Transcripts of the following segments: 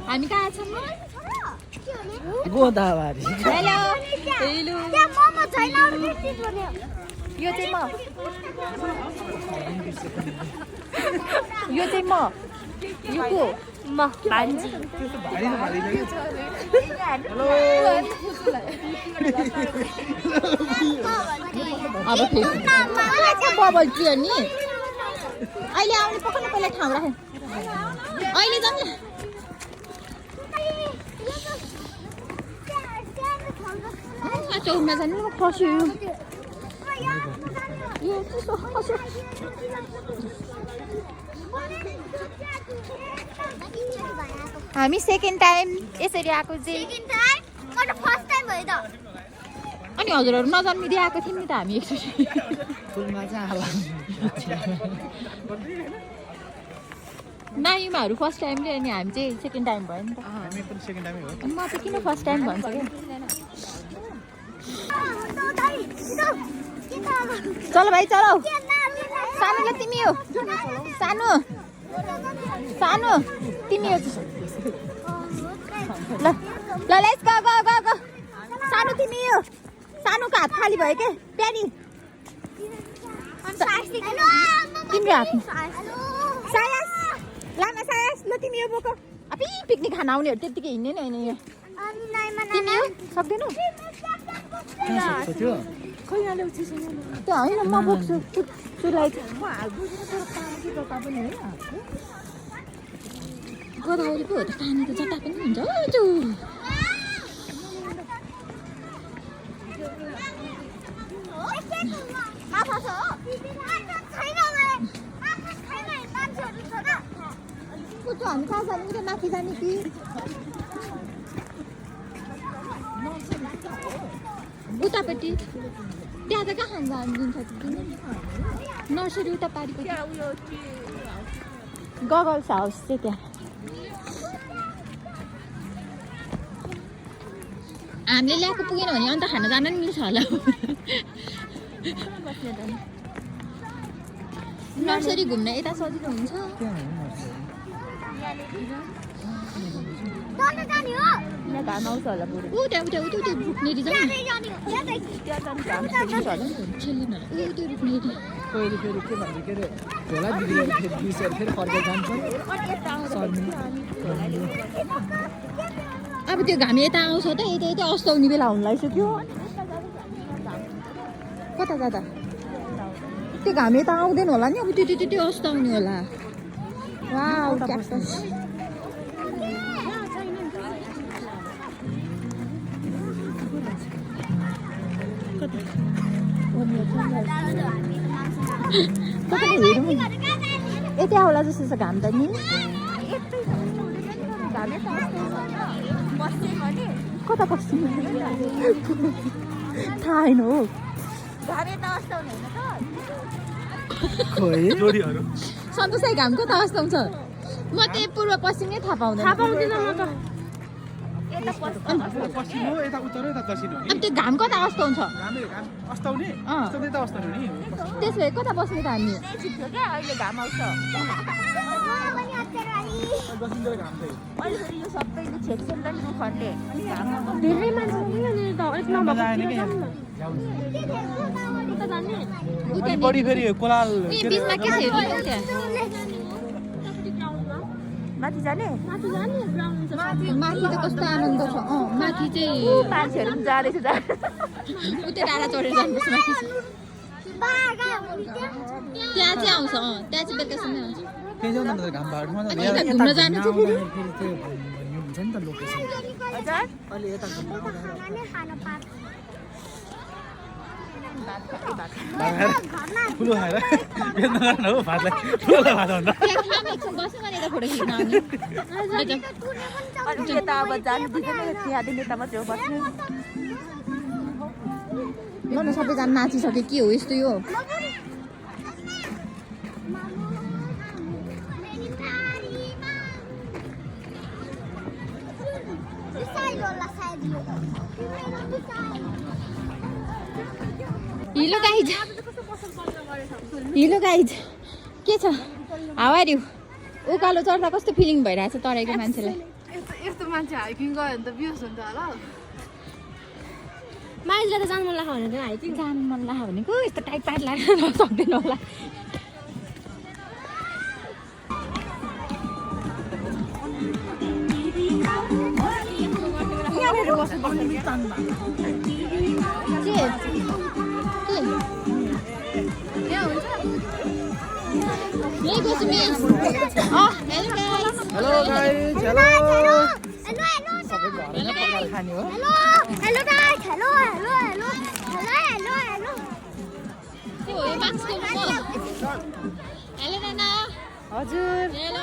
हामी कहाँ छौँ गोदावरी हेलो हेलो यो चाहिँ म यो चाहिँ म यो को म भान्जी अब फेरि बबल ट्री हो नि अहिले आउने पक्कै पहिला ठाउँ राख अहिले जाउँ न चौरमा जानु म खस्यो यो कस्तो खस्यो हामी सेकेन्ड टाइम यसरी आएको चाहिँ अनि हजुरहरू नजन्मिँदै आएको थियौँ नि त हामी एकचोटि नानीमाहरू फर्स्ट टाइम अनि हामी चाहिँ सेकेन्ड टाइम भयो नि त अनि म चाहिँ किन फर्स्ट टाइम भन्छु क्या चलो भाइ चलो सानोलाई तिमी हो सानो सानो तिमी हो ल ल let's go go go go सानो तिमी हो सानोको हात खाली भयो के प्यारी तिम्रो हात सायास लामा सायास ल तिमी हो बोको अब पिकनिक खान आउनेहरू त्यतिकै हिँड्ने नि होइन यहाँ तिमी हो सक्दैनौ त्यो होइन म बोक्छु सुलाई गोदावरी पो हो त पानीको जता पनि हुन्छ हौ त्यो हामी कहाँ जाने कि माथि जाने कि उतापट्टि त्यहाँ त कहाँ जान्छ नर्सरी उता पारिको गगल्स हाउस चाहिँ त्यहाँ हामीले ल्याएको पुगेन भने अन्त खाना जान नि मिल्छ होला नर्सरी घुम्न यता सजिलो हुन्छ घाम आउँछ होला ऊ त्यहाँ उता उता उता रुख्नेरी जाउँ त्यो रुख्नेरी पहिले फेरि के भन्छ के अरे झोला बिग्रिएर फेरि बिर्सेर फेरि फर्केर जान्छ अब त्यो घाम यता आउँछ त यता यता अस्ताउने बेला हुन लागिसक्यो कता जाँदा त्यो घाम यता आउँदैन होला नि अब त्यो अस्ताउने होला वाउ क्याक्टस यता होला जस्तो छ घाम त नि कता बस्नु थाहा होइन हो सन्तोषै घाम कता अस्ताउँछ म त्यही पूर्व पश्चिम नै थाहा पाउँदैन अब त्यो घाम कता अस्ताउँछ त्यसो भए कता बस्ने त हामी बिचमा के माथि जाने माथि त कस्तो आनन्द छ माथि चाहिँ मान्छेहरू पनि जाँदैछ उतै डाँडा चढेर जानुपर्छ माथि त्यहाँ चाहिँ आउँछ त्यहाँ चाहिँ बेलुकासम्म आउँछ घुम्न जानु चाहिँ फेरि ठुलो खाएर बेच्न गर्न हो भातलाई ठुलो भात भन्दा सबैजना नाचिसक्यो के हो यस्तो यो हिलो गाइज के छ हाउ आर यु उकालो चढ्दा कस्तो फिलिङ भइरहेछ तराईको मान्छेलाई यस्तो मान्छे हाइकिङ गयो भने त बिहोस हुन्छ होला हौ माइजलाई त जानु मन लाग्यो भने त हाइकिङ जानु मन लाग्यो भनेको यस्तो टाइट पाइट लागेर सक्दैन होला हेलो गाइस हेलो सबै घरमै पकाएर खाने हो हजुर हेलो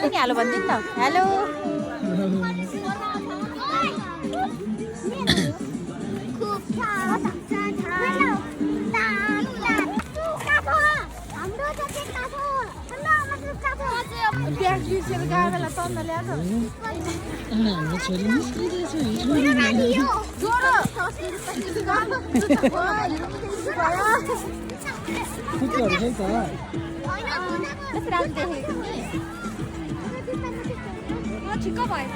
पनि हालो भनिदिनु न हेलो ब्याग बिर्सेर गएको बेला तन्द ल्याएको हाम्रो छोरी निस्किरहेछ कुकुरहरू खै त ठिक्क भएछ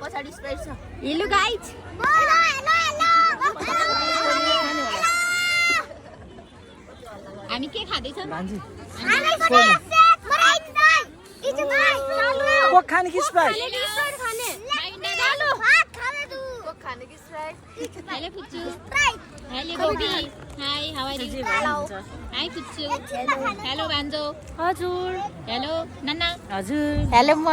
पछाडि स्प्राइट छ हेलो गाइज हामी के खाँदैछौँ कोक खाने कि Sprite hello Puchchu hello Gobi hi how are you hi Puchchu hello Banjo हजुर हेलो नाना हजुर हेलो म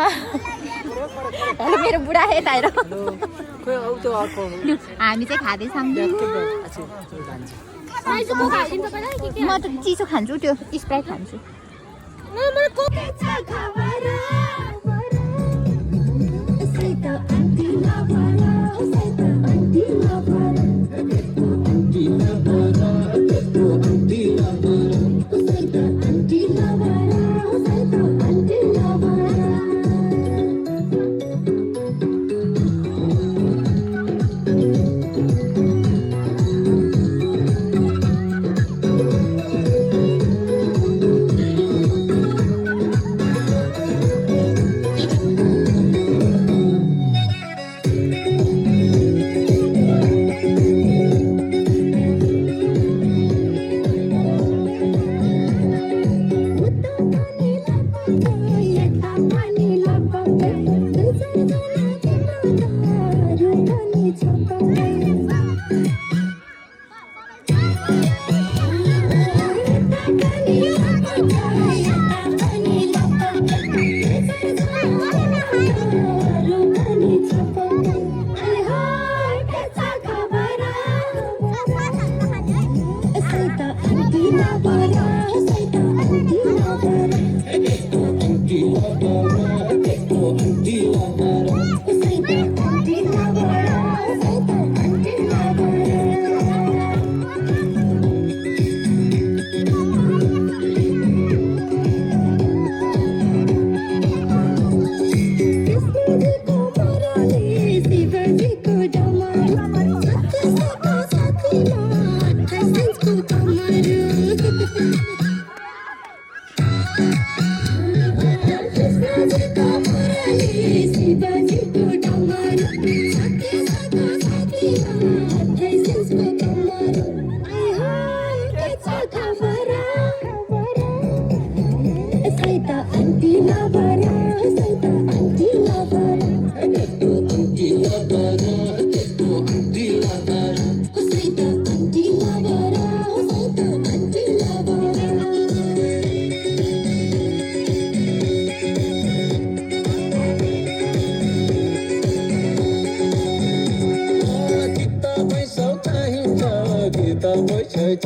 हेलो मेरो बुढा है ताएर खोइ औ त्यो अर्को हामी चाहिँ खाँदैछौँ म त चिसो खान्छु त्यो स्प्राइट खान्छु Usaita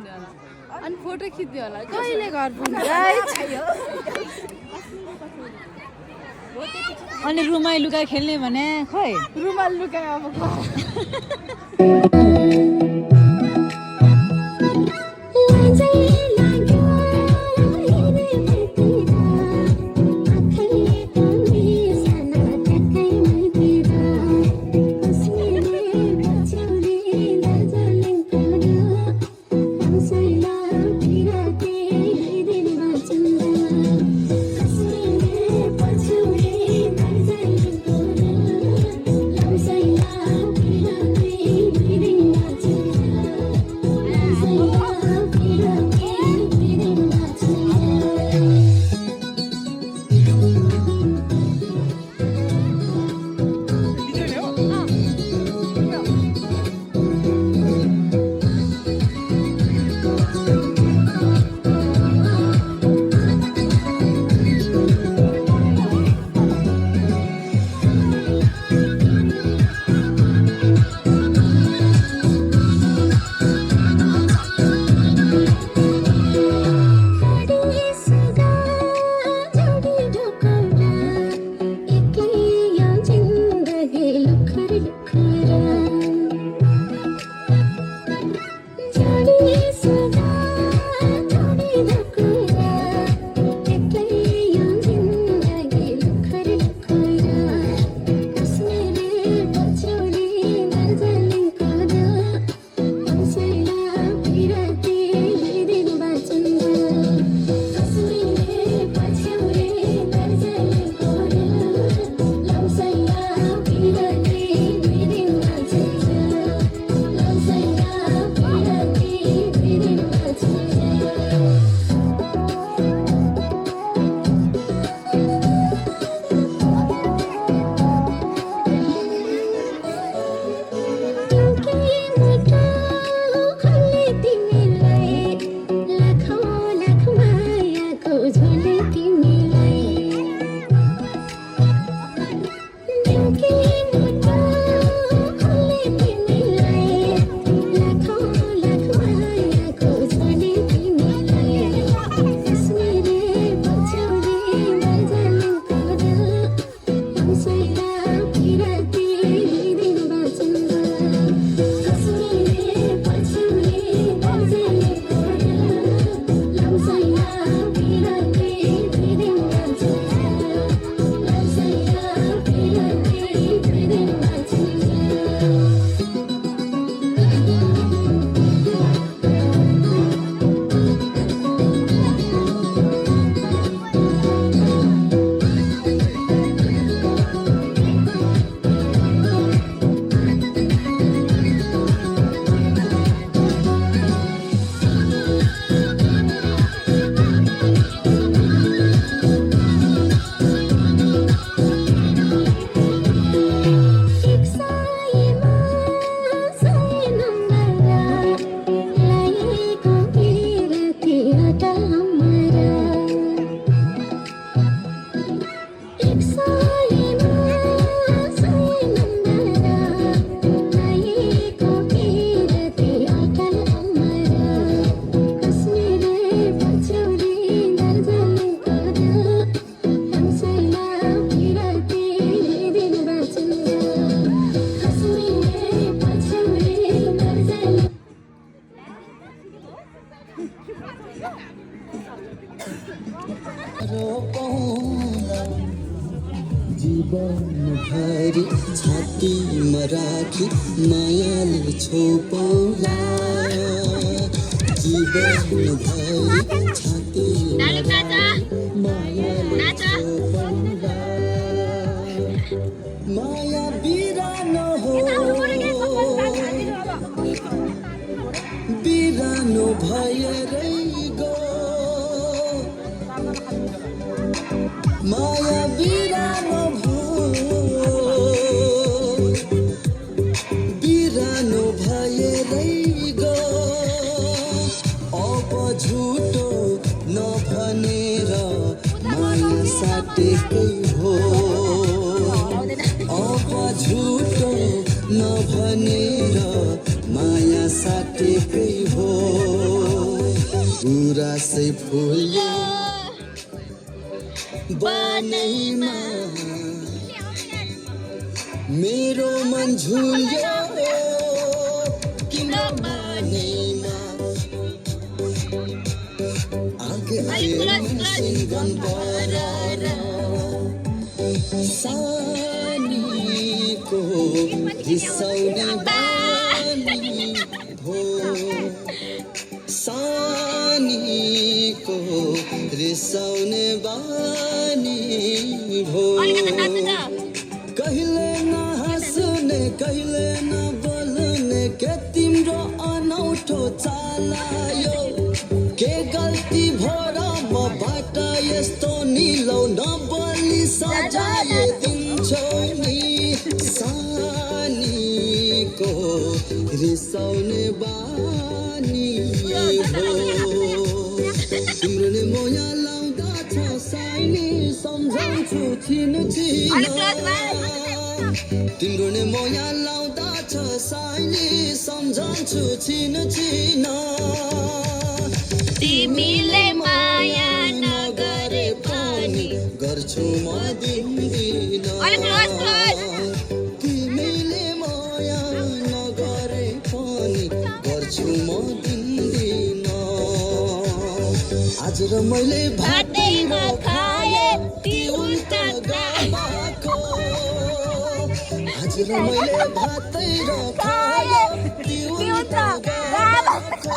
अनि फोटो खिच्दियो होला कहिले घर पुग्छ अनि रुमाई लुगा खेल्ने भने खै रुमाल लुकाइ अब भरी छातीमा राखी मायाले छोपौला जीवन भरी छातीमा राखी मायाले छोपौला माया बिरानो हो बिरानो भएरै गो माया बिरानो बिरानो भएरै गो अब झुटो नभनेर माया साटेकै हो अब झुटो नभनेर माया साटेकै हो बनैमा मेरो मन झुल्यो तिम्रो बनैमा आगे सिंगन बरार सानीको रिसाउने बानी भो सानीको रिसाउने बानी भो कहिले नहाँस्ने कहिले नबोल्ने के तिम्रो अनौठो चालायो के गल्ती भएर मबाट यस्तो निलो नबोली सजाय दिन्छौ नि सानीको रिसाउने बानी हो तिम्रो नि मोया लाउँदा छ साइनी सम्झाउँछु छिन छिन तिम्रो नि मोया लाउँदा छ साइनी सम्झाउँछु छिन छिन तिमीले माया नगरे पनि गर्छु म दिन्दिन तिमीले माया नगरे पनि गर्छु म दिन्दिन आज र मैले भातैमा खाए ती उल्टा गाएको आज र मैले भातै र खाए ती उल्टा गाएको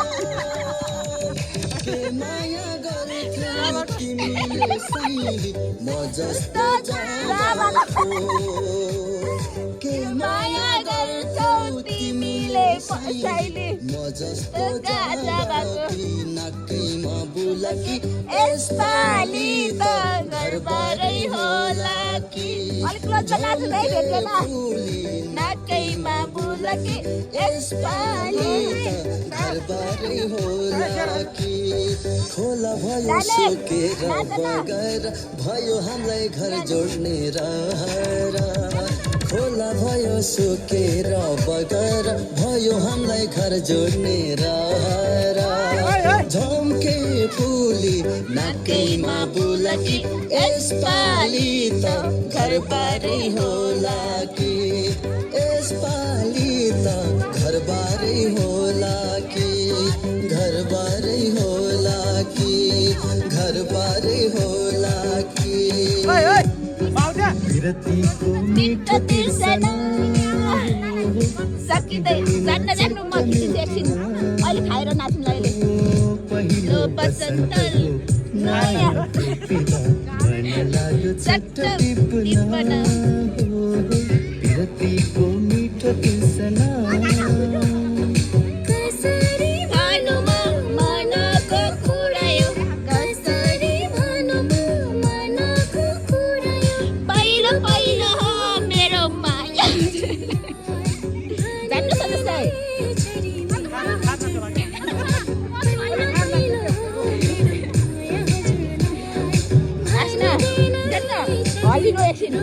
के माया गर्थ्यौ तिमीले सैली म जस्तो जाको के माया गर्थ्यौ तिमीले सैली म जस्तो जाको नाकैमा बुलाकी यसपालि त घरबारै होला कि नाकैमा बुलकी यसपालि घरबारै होला कि खोला भयो सुकेर बगेर भयो हामीलाई घर जोड्ने रहर खोला भयो सुकेर बगेर भयो हामीलाई घर जोड्ने रहर झम्के फुली नाकैमा बुलाकी यसपालि त घरबारै होला कि यसपालि त घरबारै होला कि घरबारै होला कि घरबारै होला कि मिठो तिर्सना सकिँदै जान्न जान्नु म किसिम एकछिन अहिले खाएर नाच्नु अहिले लो बसन्तल नयाँ चट्ट टिप्पना विरतीको मिठो तिर्सना कसरी भानुमा मनको खुडायो कसरी भानुमा मनको खुडायो पहिलो पहिलो हो मेरो माया जान्नु सदस्य हल्लिनु एकछिन